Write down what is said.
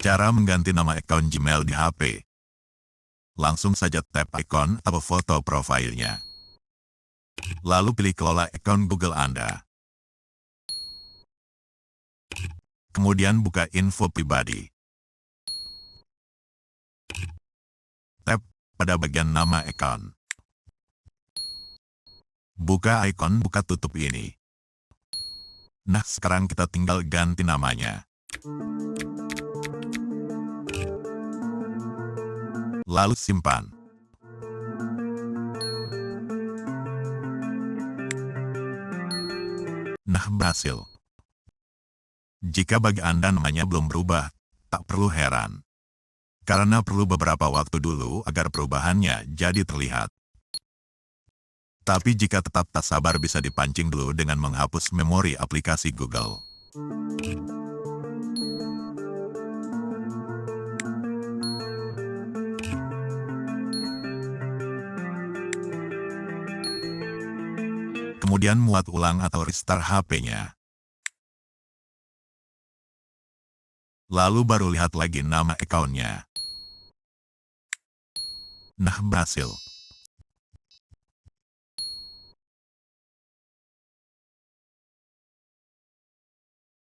Cara mengganti nama akun Gmail di HP. Langsung saja tap ikon atau foto profilnya. Lalu pilih kelola akun Google Anda. Kemudian buka info pribadi. Tap pada bagian nama akun. Buka ikon buka tutup ini. Nah, sekarang kita tinggal ganti namanya. Lalu simpan. Nah, berhasil. Jika bagi Anda namanya belum berubah, tak perlu heran. Karena perlu beberapa waktu dulu agar perubahannya jadi terlihat. Tapi jika tetap tak sabar bisa dipancing dulu dengan menghapus memori aplikasi Google. Kemudian muat ulang atau restart HP-nya. Lalu baru lihat lagi nama akunnya. Nah, berhasil.